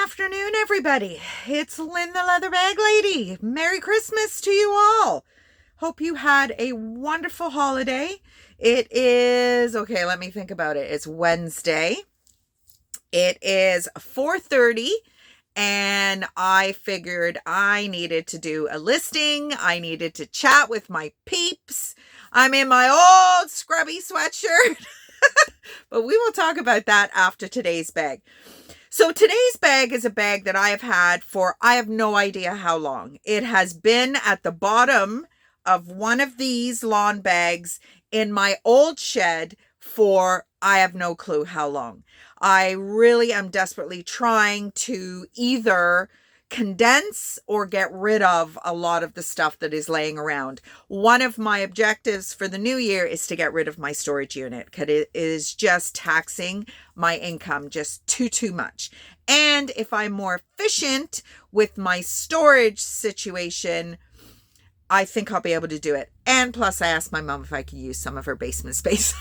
afternoon, everybody. It's Lynn the Leather Bag Lady. Merry Christmas to you all. Hope you had a wonderful holiday. It is, okay, let me think about it. It's Wednesday. It is 4:30 and I figured I needed to do a listing. I needed to chat with my peeps. I'm in my old scrubby sweatshirt, but we will talk about that after today's bag. So today's bag is a bag that I have had for, I have no idea how long. It has been at the bottom of one of these lawn bags in my old shed for, I have no clue how long. I really am desperately trying to either condense or get rid of a lot of the stuff that is laying around. One of my objectives for the new year is to get rid of my storage unit because it is just taxing my income just too much. And if I'm more efficient with my storage situation, I think I'll be able to do it. And plus I asked my mom if I could use some of her basement space.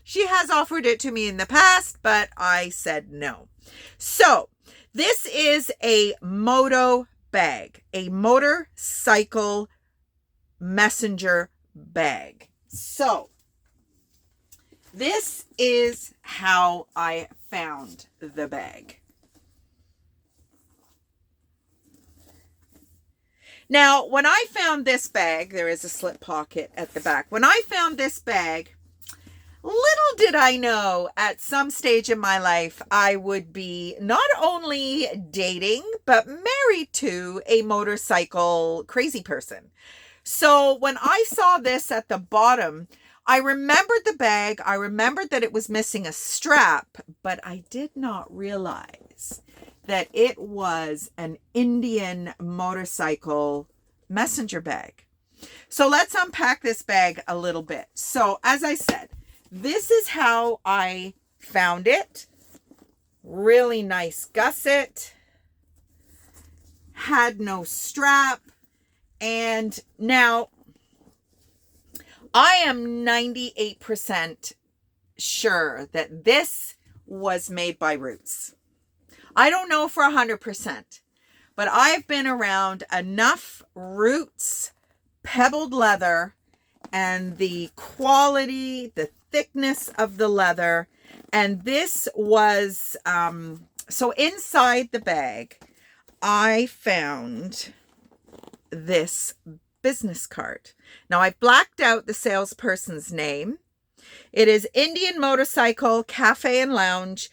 She has offered it to me in the past, but I said no. So this is a moto bag, a motorcycle messenger bag. So this is how I found the bag. Now, when I found this bag, there is a slip pocket at the back. When I found this bag, little did I know at some stage in my life I would be not only dating, but married to a motorcycle crazy person. So when I saw this at the bottom, I remembered the bag. I remembered that it was missing a strap, but I did not realize that it was an Indian motorcycle messenger bag. So let's unpack this bag a little bit. So as I said, this is how I found it. Really nice gusset. Had no strap. And now I am 98% sure that this was made by Roots. I don't know for 100%, but I've been around enough Roots pebbled leather and the quality, the thickness of the leather. And this was, so inside the bag, I found this business card. Now I've blacked out the salesperson's name. It is Indian Motorcycle Cafe and Lounge,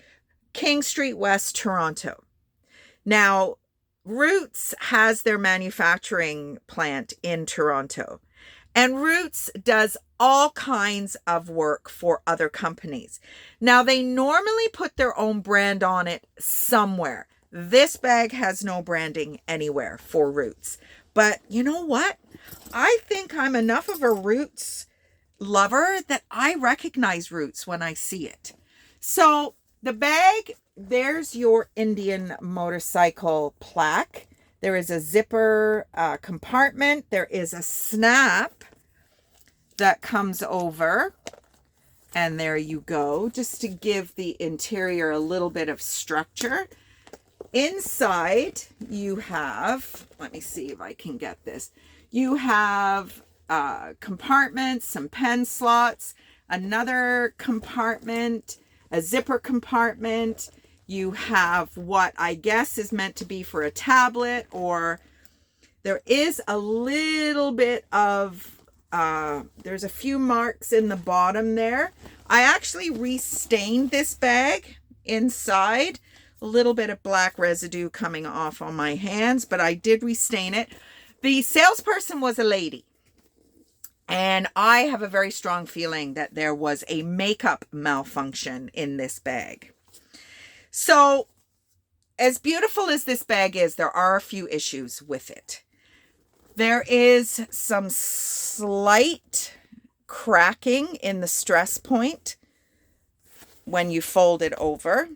King Street West, Toronto. Now, Roots has their manufacturing plant in Toronto. And Roots does all kinds of work for other companies. Now, they normally put their own brand on it somewhere. This bag has no branding anywhere for Roots. But you know what? I think I'm enough of a Roots lover that I recognize Roots when I see it. So the bag, there's your Indian motorcycle plaque. There is a zipper compartment. There is a snap that comes over. And there you go, just to give the interior a little bit of structure. Inside, you have, let me see if I can get this. You have compartments, some pen slots, another compartment, a zipper compartment. You have what I guess is meant to be for a tablet, or there is a little bit of, there's a few marks in the bottom there. I actually restained this bag inside. A little bit of black residue coming off on my hands, but I did restain it. The salesperson was a lady. And I have a very strong feeling that there was a makeup malfunction in this bag. So as beautiful as this bag is, there are a few issues with it. There is some slight cracking in the stress point when you fold it over.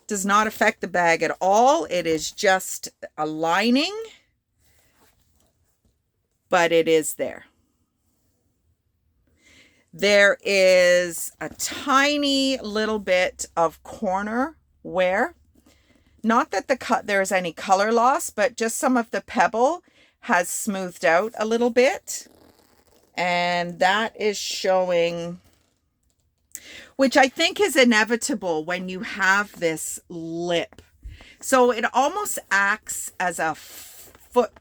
Does not affect the bag at all. It is just a lining, but it is there. There is a tiny little bit of corner wear. Not that there's any color loss, but just some of the pebble has smoothed out a little bit. And that is showing, which I think is inevitable when you have this lip. So it almost acts as a foot,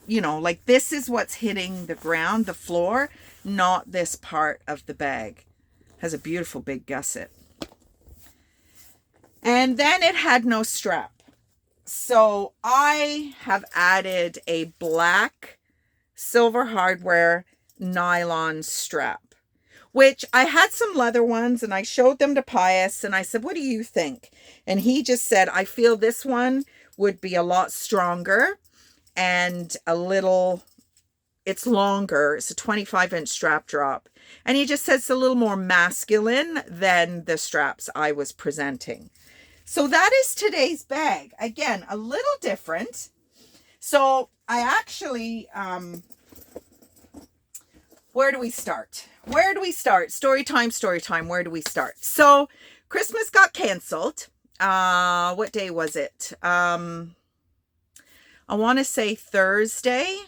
like this is what's hitting the ground, the floor, not this part of the bag. Has a beautiful big gusset. And then it had no strap. So I have added a black silver hardware nylon strap, which I had some leather ones and I showed them to Pius and I said, what do you think? And he just said, I feel this one would be a lot stronger and it's longer. It's a 25-inch strap drop. And he just says it's a little more masculine than the straps I was presenting. So that is today's bag. Again, a little different. So I actually, where do we start? Story time. Where do we start? So Christmas got canceled. What day was it? I want to say Thursday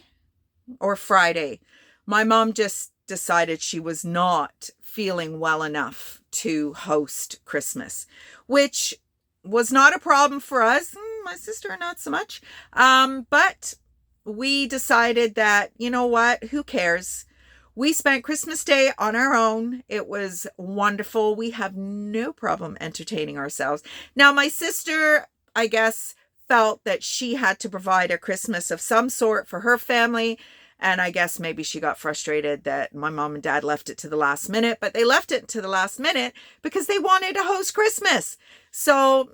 or Friday. My mom just decided she was not feeling well enough to host Christmas, which was not a problem for us. My sister, not so much. But we decided that, you know what, who cares? We spent Christmas Day on our own. It was wonderful. We have no problem entertaining ourselves. Now, my sister, I guess, felt that she had to provide a Christmas of some sort for her family. And I guess maybe she got frustrated that my mom and dad left it to the last minute, but they left it to the last minute because they wanted to host Christmas. So,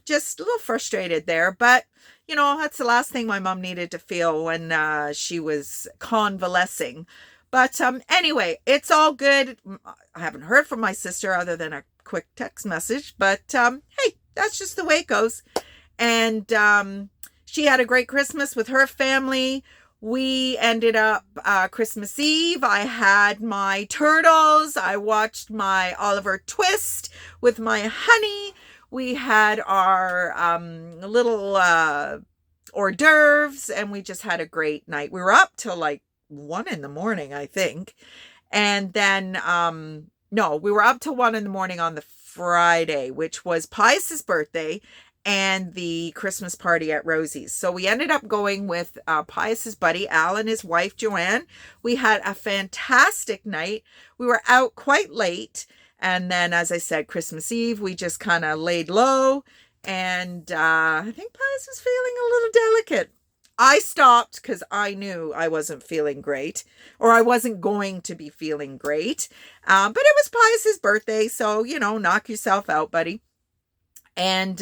just a little frustrated there. But, that's the last thing my mom needed to feel when she was convalescing. But anyway, it's all good. I haven't heard from my sister other than a quick text message. But hey, that's just the way it goes. And she had a great Christmas with her family. We ended up Christmas Eve. I had my turtles. I watched my Oliver Twist with my honey. We had our little hors d'oeuvres, and we just had a great night. We were up till like 1 a.m, I think. And then, we were up till 1 a.m. on the Friday, which was Pius's birthday and the Christmas party at Rosie's. So we ended up going with Pius's buddy, Al, and his wife, Joanne. We had a fantastic night. We were out quite late. And then, as I said, Christmas Eve, we just kind of laid low. And I think Pius was feeling a little delicate. I stopped because I knew I wasn't feeling great, or I wasn't going to be feeling great. But it was Pius's birthday, so, knock yourself out, buddy. And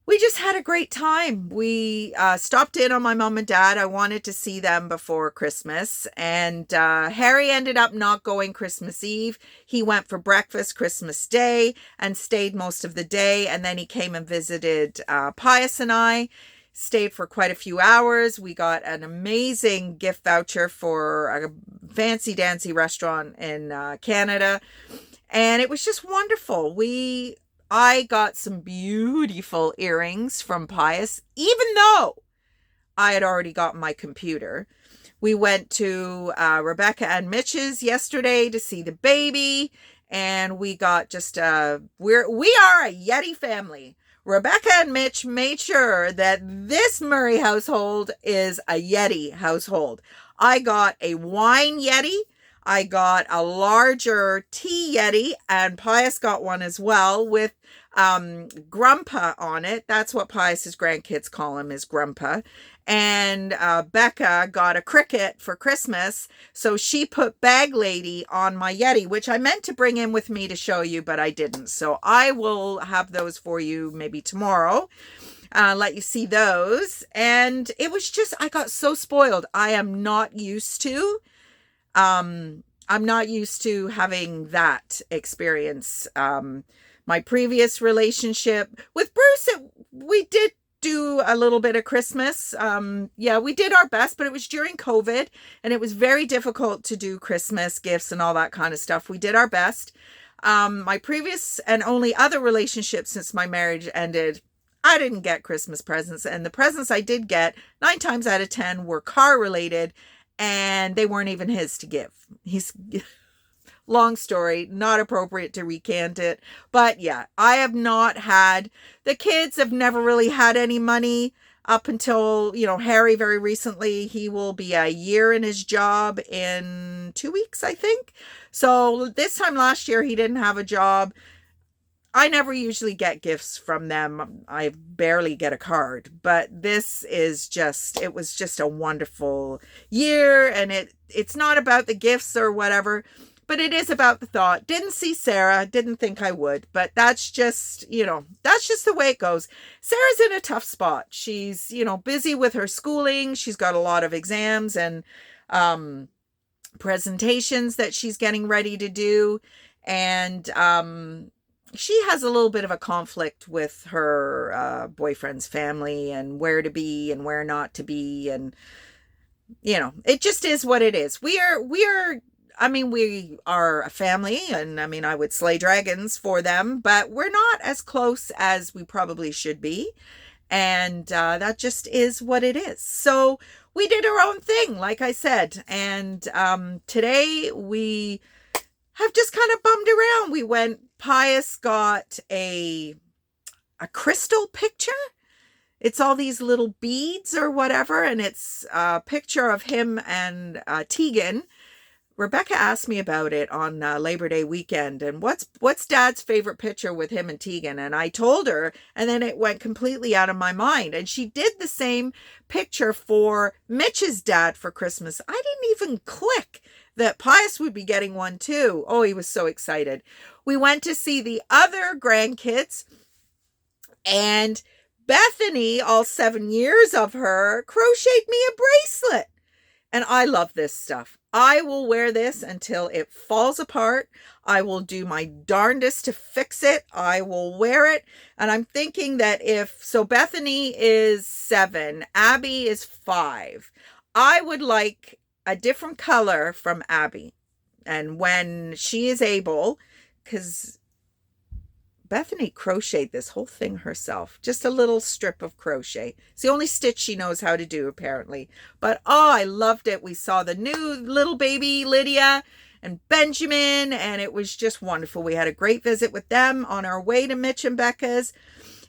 we just had a great time. We stopped in on my mom and dad. I wanted to see them before Christmas. And Harry ended up not going Christmas Eve. He went for breakfast Christmas Day and stayed most of the day. And then he came and visited Pius and I. Stayed for quite a few hours. We got an amazing gift voucher for a fancy dancy restaurant in Canada. And it was just wonderful. I got some beautiful earrings from Pius, even though I had already got my computer. We went to Rebecca and Mitch's yesterday to see the baby, and we got we are a Yeti family. Rebecca and Mitch made sure that this Murray household is a Yeti household. I got a wine Yeti. I got a larger tea Yeti, and Pius got one as well with Grandpa on it. That's what Pius's grandkids call him, is Grandpa. And Becca got a cricket for Christmas, so she put Bag Lady on my Yeti, which I meant to bring in with me to show you, but I didn't. So I will have those for you maybe tomorrow. Let you see those. And it was just, I got so spoiled. I'm not used to having that experience. My previous relationship with Bruce, we did do a little bit of Christmas. We did our best, but it was during COVID and it was very difficult to do Christmas gifts and all that kind of stuff. We did our best. My previous and only other relationship since my marriage ended, I didn't get Christmas presents. And the presents I did get, 9 times out of 10, were car related, and they weren't even his to give. He's long story, not appropriate to recant it. But yeah, I have not had, the kids have never really had any money up until, Harry very recently. He will be a year in his job in 2 weeks, I think. So this time last year, he didn't have a job. I never usually get gifts from them. I barely get a card, but this is just, it was just a wonderful year. And it's not about the gifts or whatever, but it is about the thought. Didn't see Sarah, didn't think I would, but that's just, that's just the way it goes. Sarah's in a tough spot. She's, busy with her schooling. She's got a lot of exams and presentations that she's getting ready to do. And she has a little bit of a conflict with her boyfriend's family and where to be and where not to be. And, it just is what it is. We are a family, and I would slay dragons for them, but we're not as close as we probably should be. And that just is what it is. So we did our own thing, like I said. And today we have just kind of bummed around. Pius got a crystal picture. It's all these little beads or whatever, and it's a picture of him and Tegan. Rebecca asked me about it on Labor Day weekend, and what's Dad's favorite picture with him and Tegan? And I told her, and then it went completely out of my mind. And she did the same picture for Mitch's dad for Christmas. I didn't even click that Pius would be getting one too. Oh, he was so excited. We went to see the other grandkids, and Bethany, all 7 years of her, crocheted me a bracelet. And I love this stuff. I will wear this until it falls apart. I will do my darndest to fix it. I will wear it. And I'm thinking that Bethany is 7, Abby is 5. I would like a different color from Abby. And when she is able, because Bethany crocheted this whole thing herself. Just a little strip of crochet. It's the only stitch she knows how to do, apparently. But, I loved it. We saw the new little baby, Lydia and Benjamin, and it was just wonderful. We had a great visit with them on our way to Mitch and Becca's.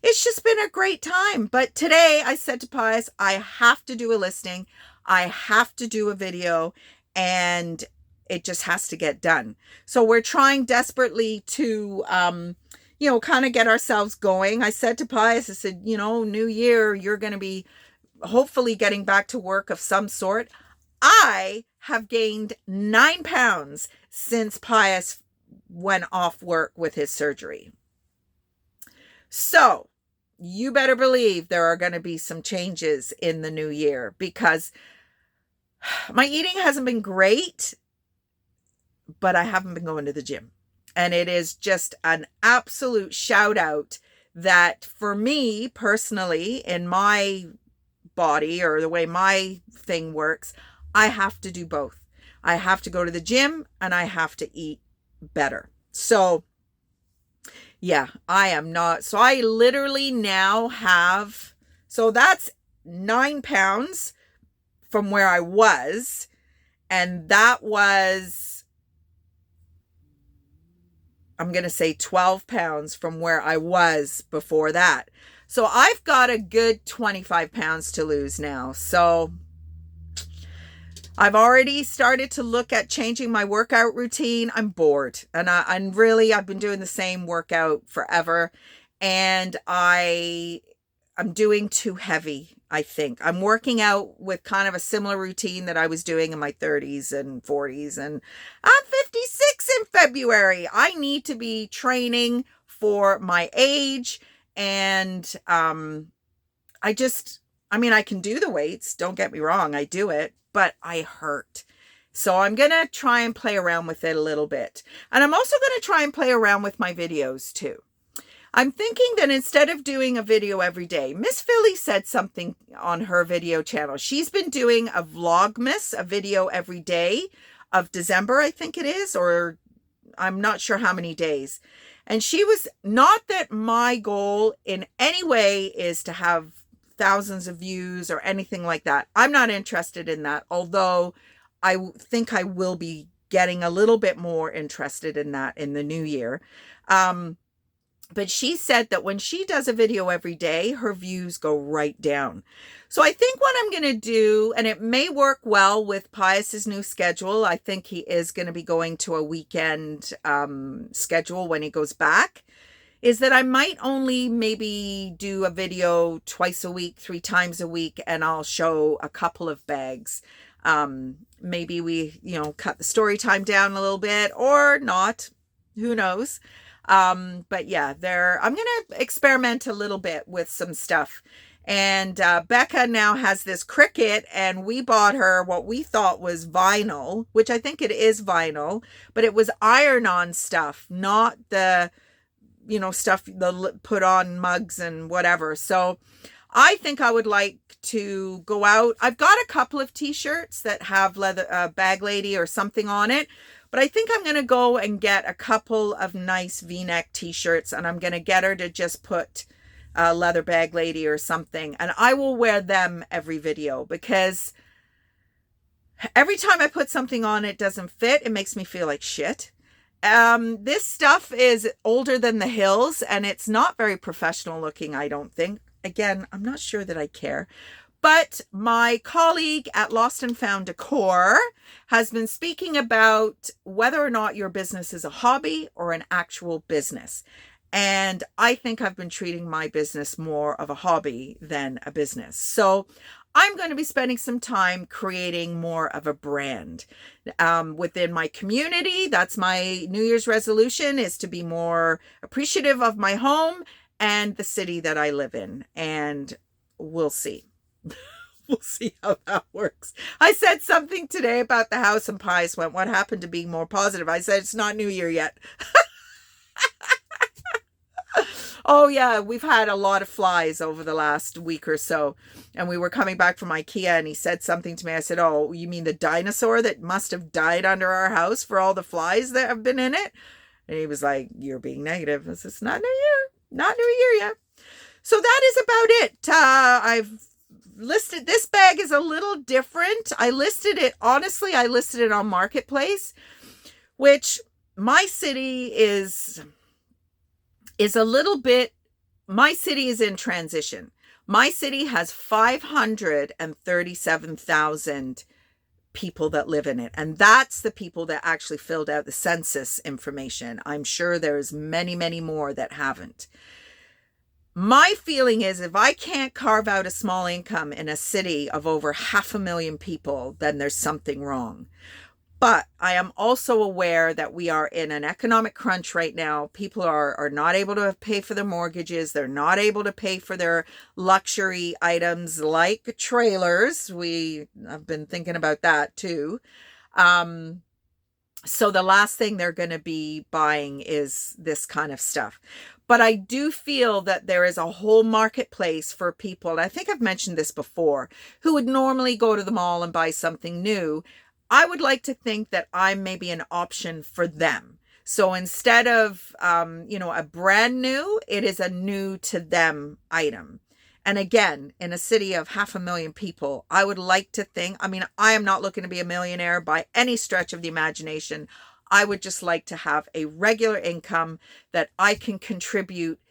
It's just been a great time. But today, I said to Pius, I have to do a listing. I have to do a video, and it just has to get done. So we're trying desperately to kind of get ourselves going. I said to Pius, I said, new year, you're going to be hopefully getting back to work of some sort. I have gained 9 pounds since Pius went off work with his surgery. So you better believe there are going to be some changes in the new year, because my eating hasn't been great, but I haven't been going to the gym. And it is just an absolute shout out that for me personally, in my body or the way my thing works, I have to do both. I have to go to the gym and I have to eat better. So yeah, I am not. So I literally now have, so that's 9 pounds from where I was. And that was, I'm going to say 12 pounds from where I was before that. So I've got a good 25 pounds to lose now. So I've already started to look at changing my workout routine. I'm bored, and I've been doing the same workout forever, and I'm doing too heavy. I think I'm working out with kind of a similar routine that I was doing in my 30s and 40s, and I'm 56 in February. I need to be training for my age, and I can do the weights. Don't get me wrong, I do it, but I hurt. So I'm going to try and play around with it a little bit. And I'm also going to try and play around with my videos too. I'm thinking that instead of doing a video every day, Miss Philly said something on her video channel. She's been doing a Vlogmas, a video every day of December, I think it is, or I'm not sure how many days. And she was, not that my goal in any way is to have thousands of views or anything like that. I'm not interested in that, although I think I will be getting a little bit more interested in that in the new year. But she said that when she does a video every day, her views go right down. So I think what I'm going to do, and it may work well with Pius's new schedule. I think he is going to be going to a weekend schedule when he goes back, is that I might only maybe do a video twice a week, 3 times a week, and I'll show a couple of bags. Maybe we, cut the story time down a little bit or not. Who knows? But yeah, I'm going to experiment a little bit with some stuff. And Becca now has this Cricut, and we bought her what we thought was vinyl, which I think it is vinyl, but it was iron-on stuff, not the, stuff the put on mugs and whatever. So I think I would like to go out. I've got a couple of t-shirts that have leather bag lady or something on it. But I think I'm going to go and get a couple of nice V-neck t-shirts, and I'm going to get her to just put a leather bag lady or something. And I will wear them every video, because every time I put something on it doesn't fit, it makes me feel like shit. This stuff is older than the hills, and it's not very professional looking, I don't think. Again, I'm not sure that I care. But my colleague at Lost and Found Decor has been speaking about whether or not your business is a hobby or an actual business. And I think I've been treating my business more of a hobby than a business. So I'm going to be spending some time creating more of a brand within my community. That's my New Year's resolution, is to be more appreciative of my home and the city that I live in. And we'll see. We'll see how that works. I said something today about the house, and Pius went, "What happened to being more positive?" I said, "It's not New Year yet." Oh yeah, we've had a lot of flies over the last week or so. And we were coming back from IKEA, and he said something to me. I said, "Oh, you mean the dinosaur that must have died under our house for all the flies that have been in it?" And he was like, "You're being negative." I said, "It's not New Year. Not New Year yet." So that is about it. I've listed, this bag is a little different. I listed it on Marketplace, which my city is a little bit, my city is in transition. My city has 537,000 people that live in it. And that's the people that actually filled out the census information. I'm sure there's many, many more that haven't. My feeling is, if I can't carve out a small income in a city of over 500,000 people, then there's something wrong. But I am also aware that we are in an economic crunch right now. People are not able to pay for their mortgages. They're not able to pay for their luxury items like trailers. We have been thinking about that too. So the last thing they're going to be buying is this kind of stuff. But I do feel that there is a whole marketplace for people, and I think I've mentioned this before, who would normally go to the mall and buy something new. I would like to think that I'm maybe an option for them. So instead of, a brand new, it is a new to them item. And again, in a city of 500,000 people, I would like to think, I am not looking to be a millionaire by any stretch of the imagination. I would just like to have a regular income that I can contribute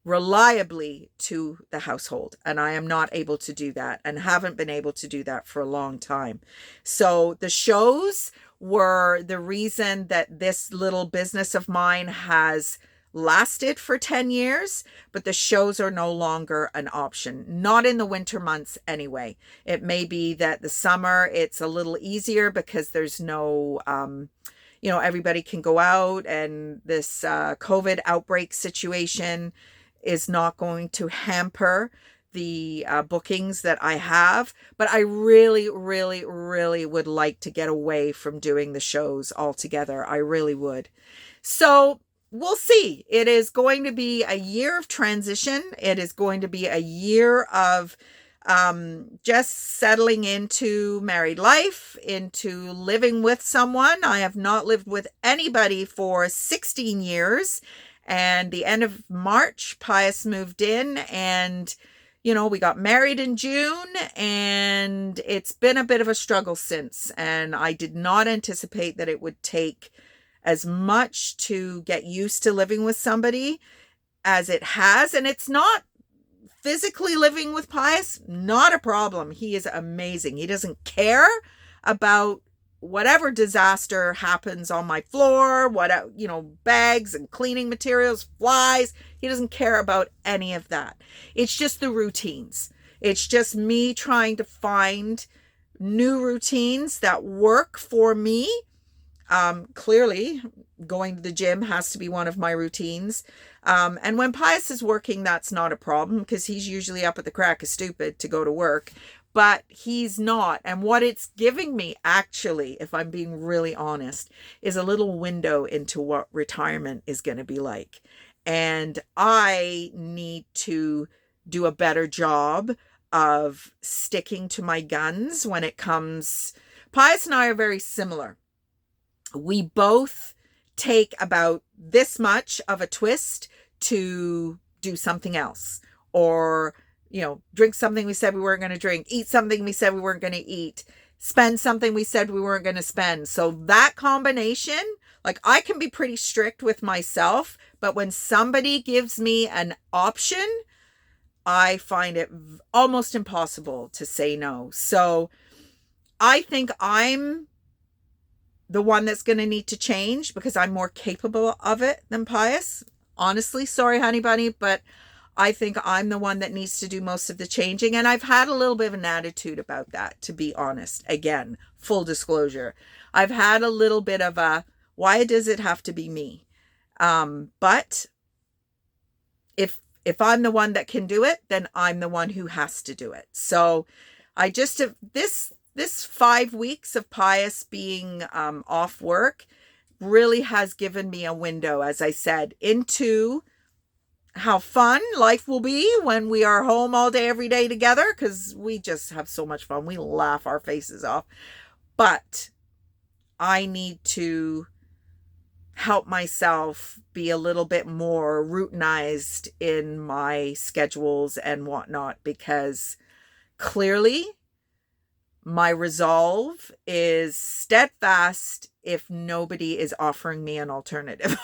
reliably to the household. And I am not able to do that, and haven't been able to do that for a long time. So the shows were the reason that this little business of mine has lasted for 10 years, but the shows are no longer an option, not in the winter months anyway. It may be that the summer it's a little easier because there's no everybody can go out, and this COVID outbreak situation is not going to hamper the bookings that I have. But I really, really, really would like to get away from doing the shows altogether. I really would. So we'll see. It is going to be a year of transition. It is going to be a year of Just settling into married life, into living with someone. I have not lived with anybody for 16 years. And the end of March, Pius moved in, and, we got married in June, and it's been a bit of a struggle since. And I did not anticipate that it would take as much to get used to living with somebody as it has. And it's not physically living with Pius, not a problem. He is amazing. He doesn't care about whatever disaster happens on my floor, bags and cleaning materials, flies. He doesn't care about any of that. It's just the routines. It's just me trying to find new routines that work for me. Clearly, going to the gym has to be one of my routines. And when Pius is working, that's not a problem because he's usually up at the crack of stupid to go to work, but he's not. And what it's giving me, actually, if I'm being really honest, is a little window into what retirement is going to be like. And I need to do a better job of sticking to my guns when it comes. Pius and I are very similar. We both take about this much of a twist to do something else, or, drink something we said we weren't going to drink, eat something we said we weren't going to eat, spend something we said we weren't going to spend. So that combination, I can be pretty strict with myself, but when somebody gives me an option, I find it almost impossible to say no. So I think I'm the one that's going to need to change because I'm more capable of it than Pius. Honestly, sorry, honey bunny, but I think I'm the one that needs to do most of the changing. And I've had a little bit of an attitude about that, to be honest. Again, full disclosure. I've had a little bit of a, why does it have to be me? But if I'm the one that can do it, then I'm the one who has to do it. So I just have this 5 weeks of Pius being off work really has given me a window, as I said, into how fun life will be when we are home all day, every day together, because we just have so much fun. We laugh our faces off. But I need to help myself be a little bit more routinized in my schedules and whatnot, because clearly my resolve is steadfast if nobody is offering me an alternative,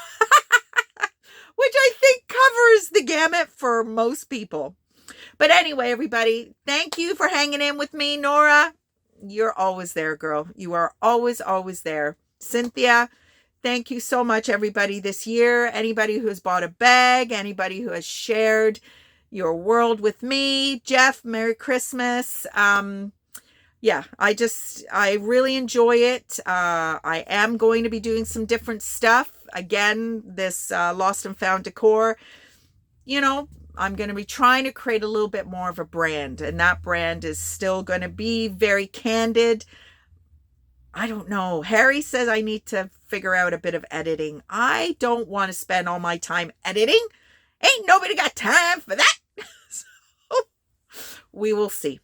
which I think covers the gamut for most people. But anyway, everybody, thank you for hanging in with me. Nora, you're always there, girl. You are always, always there. Cynthia, thank you so much, everybody, this year. Anybody who has bought a bag, anybody who has shared your world with me. Jeff, Merry Christmas. Yeah, I really enjoy it. I am going to be doing some different stuff. Again, this Lost and Found decor, I'm going to be trying to create a little bit more of a brand. And that brand is still going to be very candid. I don't know. Harry says I need to figure out a bit of editing. I don't want to spend all my time editing. Ain't nobody got time for that. So we will see.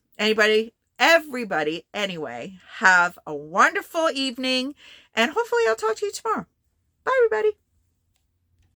Everybody, anyway, have a wonderful evening, and hopefully I'll talk to you tomorrow. Bye, everybody.